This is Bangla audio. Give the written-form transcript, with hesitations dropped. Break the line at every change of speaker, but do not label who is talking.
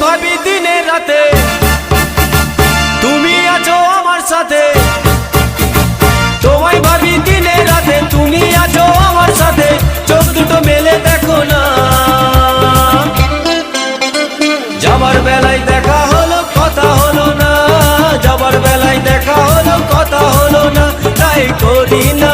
ভাবি দিনে রাতে, তুমি আছো আমার সাথে। তোমায় ভাবি দিনে রাতে, তুমি আছো আমার সাথে। চোখ দুটো মেলে দেখো না, যাবার বেলায় দেখা হলো কথা হলো না, যাবার বেলায় দেখা হলো কথা হলো না। তাই করি না